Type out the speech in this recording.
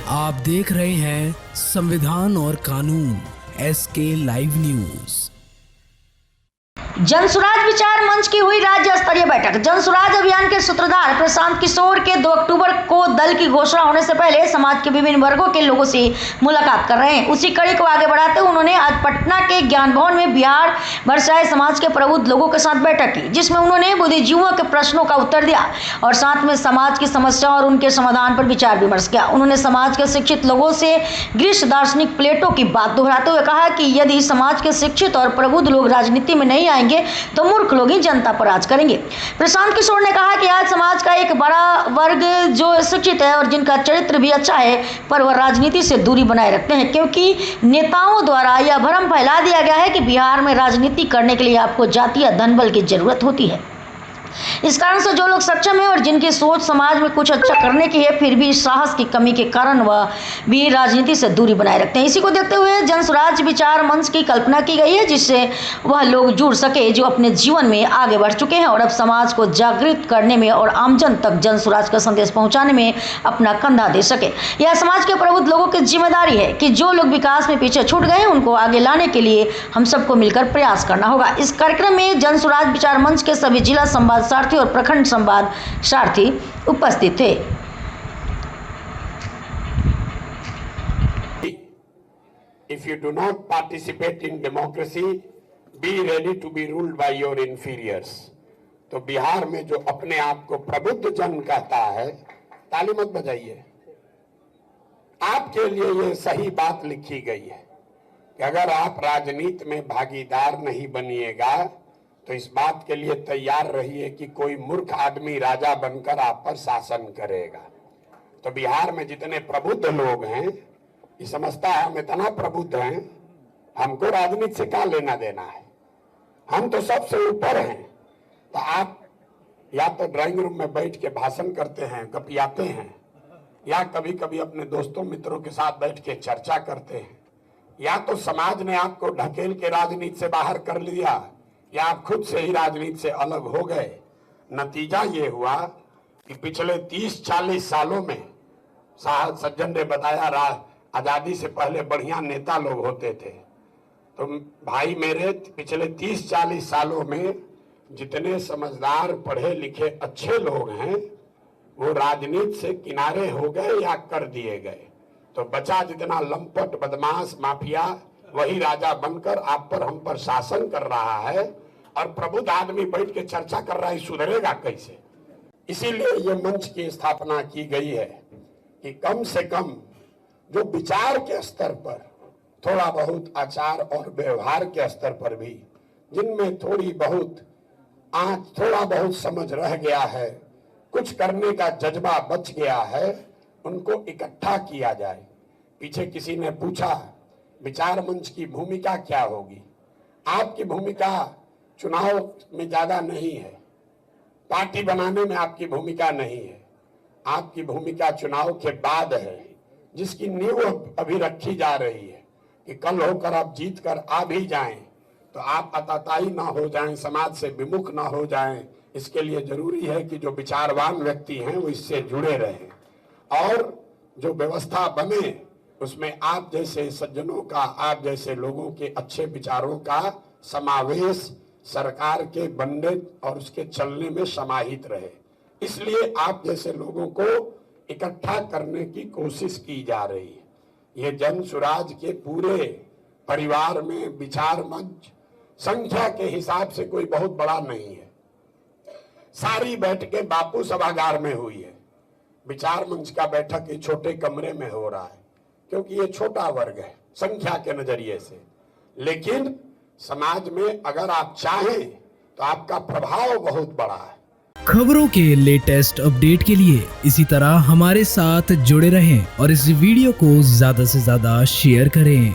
आप देख रहे हैं संविधान और कानून SK लाइव न्यूज। जनसुराज विचार मंच की हुई राज्य स्तरीय बैठक। जनसुराज अभियान के सूत्रधार प्रशांत किशोर के 2 अक्टूबर को दल की घोषणा होने से पहले समाज के विभिन्न वर्गों के लोगों से मुलाकात कर रहे हैं। उसी कड़ी को आगे बढ़ाते हुए उन्होंने आज पटना के ज्ञान भवन में बिहार भर से आए समाज के प्रबुद्ध लोगों के साथ बैठक की, जिसमें उन्होंने बुद्धिजीवियों के प्रश्नों का उत्तर दिया और साथ में समाज की समस्या और उनके समाधान पर विचार विमर्श किया। उन्होंने समाज के शिक्षित लोगों से ग्रीस दार्शनिक प्लेटो की बात दोहराते हुए कहा कि यदि समाज के शिक्षित और प्रबुद्ध लोग राजनीति में नहीं आएंगे तो मूर्ख लोग ही जनता पर राज करेंगे। प्रशांत किशोर ने कहा कि आज समाज का एक बड़ा वर्ग जो शिक्षित है और जिनका चरित्र भी अच्छा है, पर वह राजनीति से दूरी बनाए रखते हैं, क्योंकि नेताओं द्वारा यह भ्रम फैला दिया गया है कि बिहार में राजनीति करने के लिए आपको जाति या धनबल की जरूरत होती है। इस कारण से जो लोग सक्षम हैं और जिनकी सोच समाज में कुछ अच्छा करने की है, फिर भी साहस की कमी के कारण वह भी राजनीति से दूरी बनाए रखते हैं। इसी को देखते हुए जनसुराज विचार मंच की कल्पना की गई है, जिससे वह लोग जुड़ सके जो अपने जीवन में आगे बढ़ चुके हैं और अब समाज को जागृत करने में और आमजन तक जनसुराज का संदेश पहुंचाने में अपना कंधा दे सके। यह समाज के प्रबुद्ध लोगों की जिम्मेदारी है कि जो लोग विकास में पीछे छूट गए उनको आगे लाने के लिए हम सबको मिलकर प्रयास करना होगा। इस कार्यक्रम में जनसुराज विचार मंच के सभी जिला संवाद सारथी और प्रखंड संवाद सारथी उपस्थित थे। If you do not participate in democracy, be ready to be ruled by your inferiors. तो बिहार में जो अपने आप को प्रबुद्ध जन कहता है, ताली मत बजाइए। आपके लिए ये सही बात लिखी गई है कि अगर आप राजनीति में भागीदार नहीं बनिएगा तो इस बात के लिए तैयार रहिए कि कोई मूर्ख आदमी राजा बनकर आप पर शासन करेगा। तो बिहार में जितने प्रबुद्ध लोग हैं, ये समझता है हम इतना प्रबुद्ध हैं, हमको राजनीति से क्या लेना देना है, हम तो सबसे ऊपर हैं। तो आप या तो ड्राइंग रूम में बैठ के भाषण करते हैं, गपियाते हैं, या कभी कभी अपने दोस्तों मित्रों के साथ बैठ के चर्चा करते हैं, या तो समाज ने आपको ढकेल के राजनीति से बाहर कर लिया या आप खुद से ही राजनीति से अलग हो गए। नतीजा ये हुआ कि पिछले 30-40 सालों में साहब सज्जन ने बताया आजादी से पहले बढ़िया नेता लोग होते थे। तो भाई मेरे, पिछले 30-40 सालों में जितने समझदार पढ़े लिखे अच्छे लोग हैं वो राजनीति से किनारे हो गए या कर दिए गए। तो बचा जितना लंपट बदमाश माफिया, वही राजा बनकर आप पर हम पर शासन कर रहा है और प्रबुद्ध आदमी बैठ के चर्चा कर रहा है, सुधरेगा कैसे। इसीलिए ये मंच की स्थापना की गई है कि कम से कम जो विचार के स्तर पर, थोड़ा बहुत आचार और व्यवहार के स्तर पर भी जिनमें थोड़ी बहुत आंच, थोड़ा बहुत समझ रह गया है, कुछ करने का जज्बा बच गया है, उनको इकट्ठा किया जाए। पीछे किसी ने पूछा विचार मंच की भूमिका क्या होगी। आपकी भूमिका चुनाव में ज्यादा नहीं है, पार्टी बनाने में आपकी भूमिका नहीं है, आपकी भूमिका चुनाव के बाद है, जिसकी नींव अभी रखी जा रही है कि कल होकर आप जीत कर आ भी जाएं तो आप अताताई ना हो जाएं, समाज से विमुख ना हो जाएं। इसके लिए जरूरी है कि जो विचारवान व्यक्ति हैं वो इससे जुड़े रहें और जो व्यवस्था बने उसमें आप जैसे सज्जनों का, आप जैसे लोगों के अच्छे विचारों का समावेश सरकार के बनने और उसके चलने में समाहित रहे। इसलिए आप जैसे लोगों को इकट्ठा करने की कोशिश की जा रही है। ये जनसुराज के पूरे परिवार में विचार मंच संख्या के हिसाब से कोई बहुत बड़ा नहीं है। सारी बैठकें बापू सभागार में हुई है। विचार मंच का बैठक ये छोटे कमरे में हो रहा है क्योंकि ये छोटा वर्ग है संख्या के नजरिए से, लेकिन समाज में अगर आप चाहें तो आपका प्रभाव बहुत बड़ा है। खबरों के लेटेस्ट अपडेट के लिए इसी तरह हमारे साथ जुड़े रहें और इस वीडियो को ज्यादा से ज्यादा शेयर करें।